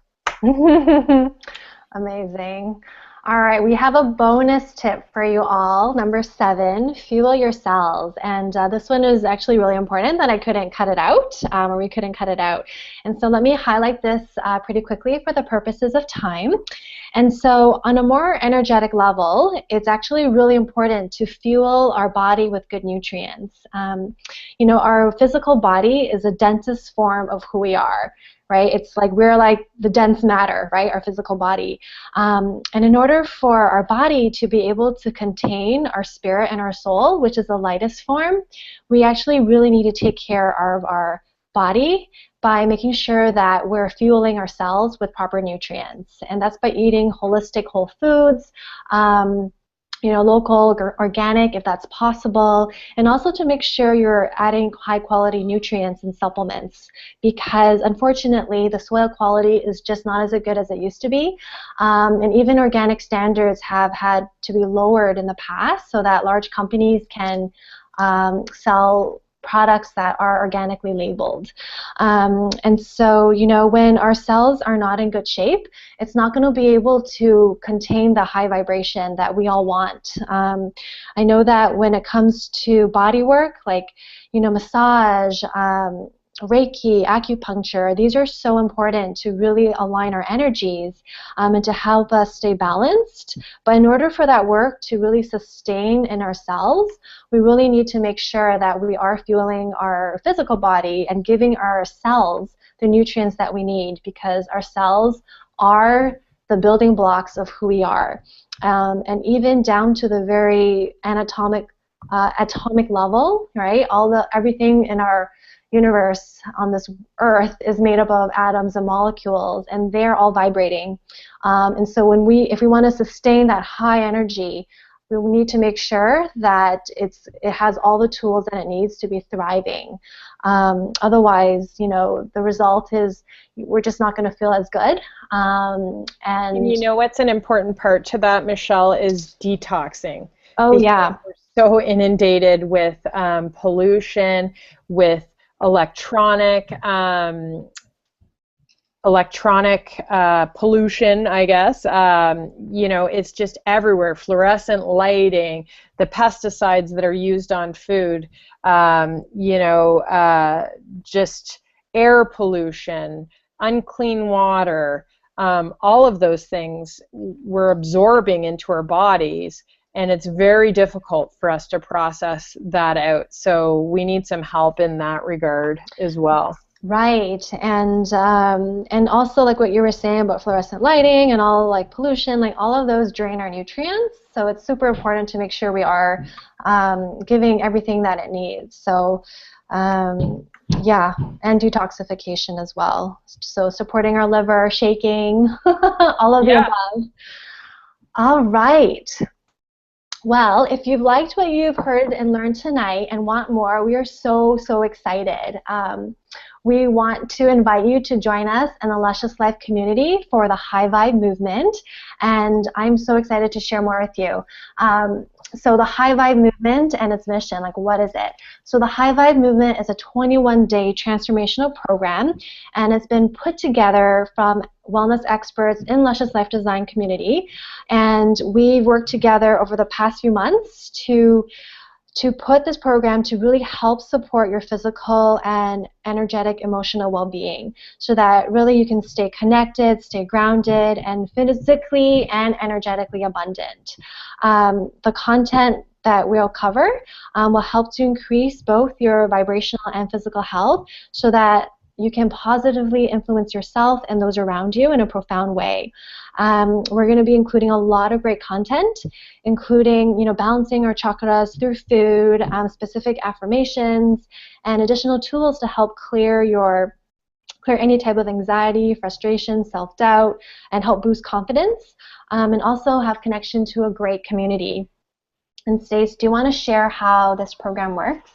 Amazing. All right, we have a bonus tip for you all. Number 7, fuel your cells. And this one is actually really important that I couldn't cut it out, or we couldn't cut it out. And so let me highlight this pretty quickly for the purposes of time. And so on a more energetic level, it's actually really important to fuel our body with good nutrients. Our physical body is a densest form of who we are. Right? It's like we're like the dense matter, right? Our physical body. And in order for our body to be able to contain our spirit and our soul, which is the lightest form, we actually really need to take care of our body by making sure that we're fueling our cells with proper nutrients. And that's by eating holistic whole foods, local, organic if that's possible, and also to make sure you're adding high quality nutrients and supplements, because unfortunately the soil quality is just not as good as it used to be, and even organic standards have had to be lowered in the past so that large companies can sell products that are organically labeled. And so, when our cells are not in good shape, it's not going to be able to contain the high vibration that we all want. I know that when it comes to body work, like, massage, Reiki, acupuncture, these are so important to really align our energies and to help us stay balanced. But in order for that work to really sustain in our cells, we really need to make sure that we are fueling our physical body and giving our cells the nutrients that we need, because our cells are the building blocks of who we are. And even down to the very atomic level, right? Everything in our universe on this earth is made up of atoms and molecules, and they're all vibrating. And so if we want to sustain that high energy, we need to make sure that it has all the tools that it needs to be thriving. Otherwise, the result is we're just not going to feel as good. And what's an important part to that, Michelle, is detoxing. Oh, yeah. We're so inundated with pollution, with electronic pollution, I guess. It's just everywhere. Fluorescent lighting, the pesticides that are used on food, just air pollution, unclean water, all of those things we're absorbing into our bodies. And it's very difficult for us to process that out. So we need some help in that regard as well. Right, and also like what you were saying about fluorescent lighting and all like pollution, like all of those drain our nutrients. So it's super important to make sure we are giving everything that it needs. So yeah, and detoxification as well. So supporting our liver, shaking, all of the above. All right. Well, if you've liked what you've heard and learned tonight and want more, we are so, so excited. We want to invite you to join us in the Luscious Life community for the High Vibe movement, and I'm so excited to share more with you. So the High Vibe movement and its mission, like what is it? So the High Vibe movement is a 21-day transformational program, and it's been put together from wellness experts in Luscious Life Design community, and we've worked together over the past few months to put this program to really help support your physical and energetic emotional well-being, so that really you can stay connected, stay grounded, and physically and energetically abundant. The content that we'll cover will help to increase both your vibrational and physical health, so that you can positively influence yourself and those around you in a profound way. We're going to be including a lot of great content, including balancing our chakras through food, specific affirmations, and additional tools to help clear any type of anxiety, frustration, self-doubt, and help boost confidence, and also have connection to a great community. And Stace, do you want to share how this program works?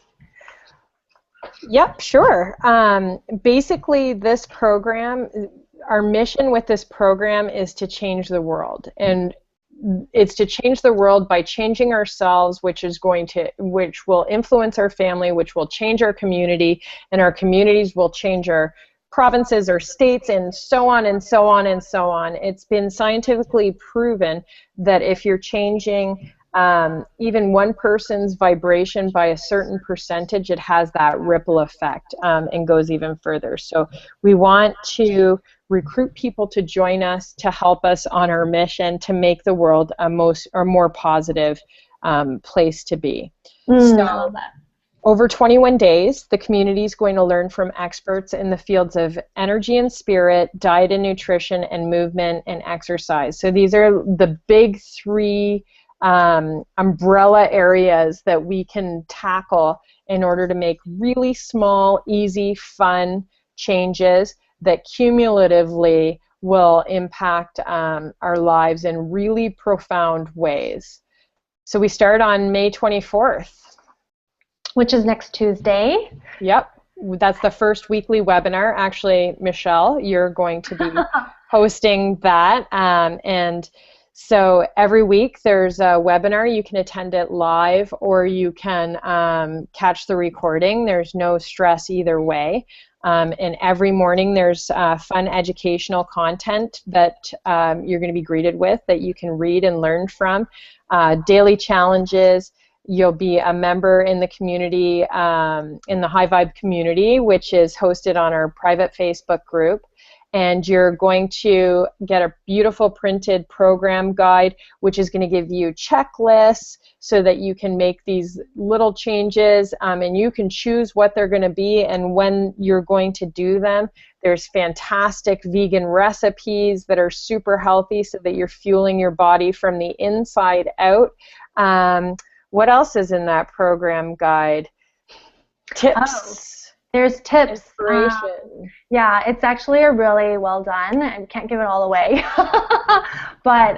Yep, sure. Basically, this program, our mission with this program is to change the world, and it's to change the world by changing ourselves, which will influence our family, which will change our community, and our communities will change our provinces or states, and so on and so on and so on. It's been scientifically proven that if you're changing even one person's vibration by a certain percentage, it has that ripple effect and goes even further. So we want to recruit people to join us to help us on our mission to make the world a more positive place to be. So over 21 days, the community is going to learn from experts in the fields of energy and spirit, diet and nutrition, and movement and exercise. So these are the big three umbrella areas that we can tackle in order to make really small, easy, fun changes that cumulatively will impact our lives in really profound ways. So we start on May 24th. Which is next Tuesday. Yep, that's the first weekly webinar. Actually, Michelle, you're going to be hosting that. And so every week there's a webinar. You can attend it live, or you can catch the recording. There's no stress either way. And every morning there's fun educational content that you're going to be greeted with that you can read and learn from. Daily challenges. You'll be a member in the community, in the High Vibe community, which is hosted on our private Facebook group. And you're going to get a beautiful printed program guide, which is going to give you checklists so that you can make these little changes, and you can choose what they're going to be and when you're going to do them. There's fantastic vegan recipes that are super healthy so that you're fueling your body from the inside out. What else is in that program guide? Tips. There's tips. Inspiration. Yeah, it's actually a really well done. I can't give it all away. But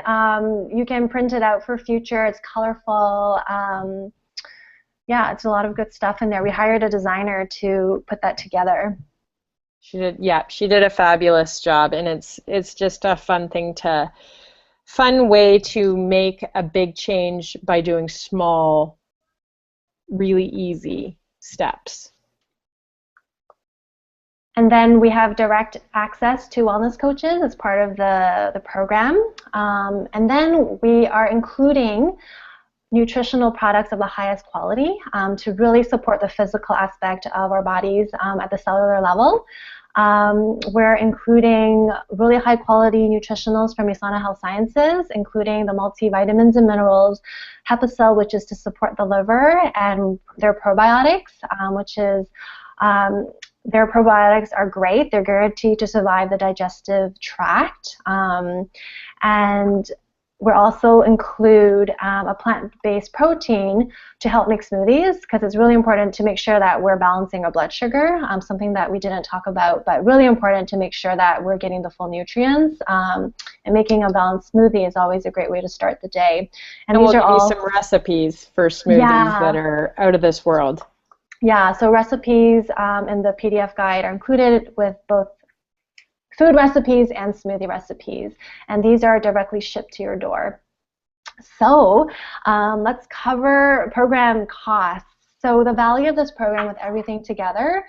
you can print it out for future. It's colorful. Yeah, it's a lot of good stuff in there. We hired a designer to put that together. She did a fabulous job, and it's just a fun way to make a big change by doing small, really easy steps. And then we have direct access to wellness coaches as part of the program. And then we are including nutritional products of the highest quality to really support the physical aspect of our bodies at the cellular level. We're including really high quality nutritionals from USANA Health Sciences, including the multivitamins and minerals, Hepacil, which is to support the liver, and their probiotics, their probiotics are great. They're guaranteed to survive the digestive tract. And we also include a plant-based protein to help make smoothies, because it's really important to make sure that we're balancing our blood sugar, something that we didn't talk about, but really important to make sure that we're getting the full nutrients. And making a balanced smoothie is always a great way to start the day. And these we'll give you some recipes for smoothies that are out of this world. Yeah, so recipes in the PDF guide are included with both food recipes and smoothie recipes, and these are directly shipped to your door. So let's cover program costs. So the value of this program with everything together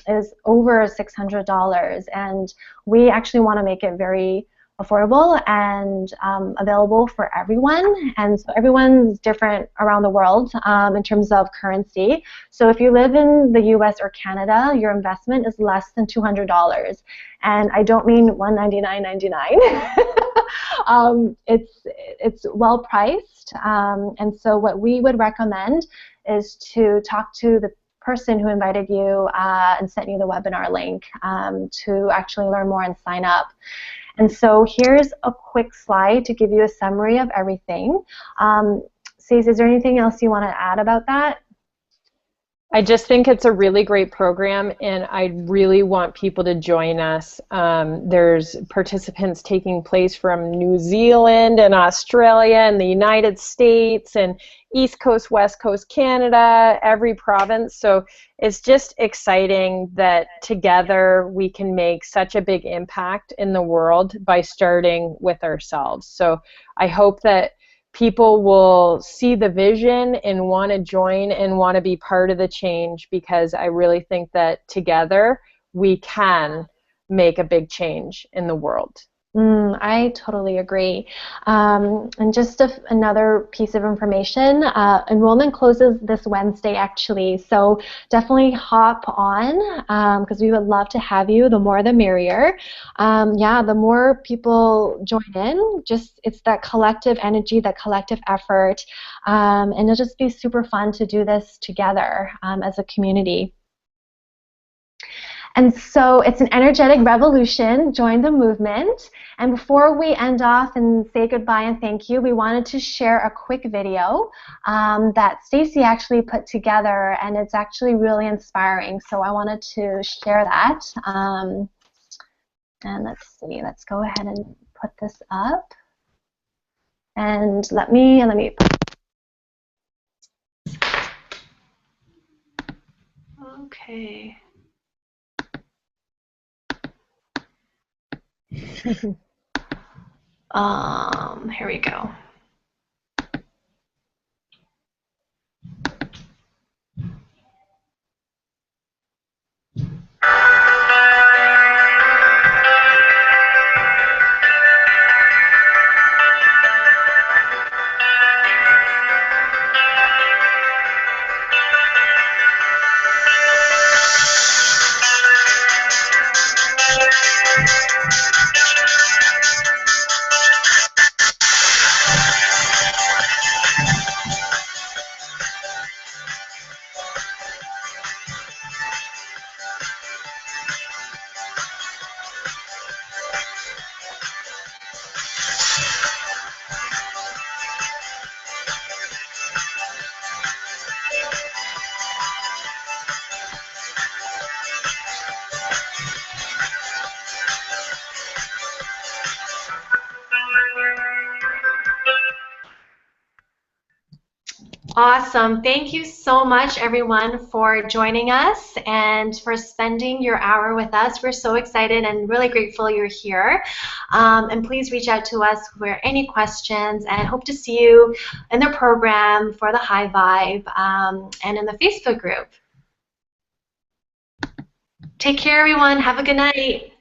is over $600, and we actually want to make it very affordable and available for everyone. And so everyone's different around the world in terms of currency. So if you live in the US or Canada, your investment is less than $200. And I don't mean $199.99. It's well priced. And so what we would recommend is to talk to the person who invited you and sent you the webinar link to actually learn more and sign up. And so here's a quick slide to give you a summary of everything. Stacey, is there anything else you want to add about that? I just think it's a really great program, and I really want people to join us. There's participants taking place from New Zealand and Australia and the United States and East Coast, West Coast Canada, every province. So it's just exciting that together we can make such a big impact in the world by starting with ourselves. So I hope that people will see the vision and want to join and want to be part of the change, because I really think that together we can make a big change in the world. I totally agree. And just another piece of information, enrollment closes this Wednesday actually, so definitely hop on because we would love to have you. The more the merrier. Yeah, the more people join in, just it's that collective energy, that collective effort, and it'll just be super fun to do this together as a community. And so it's an energetic revolution. Join the movement. And before we end off and say goodbye and thank you, we wanted to share a quick video that Stacy actually put together, and it's actually really inspiring. So I wanted to share that. And let's see. Let's go ahead and put this up. And let me. Okay. Here we go. Awesome. Thank you so much, everyone, for joining us and for spending your hour with us. We're so excited and really grateful you're here. And please reach out to us for any questions, and I hope to see you in the program for the High Vibe and in the Facebook group. Take care, everyone. Have a good night.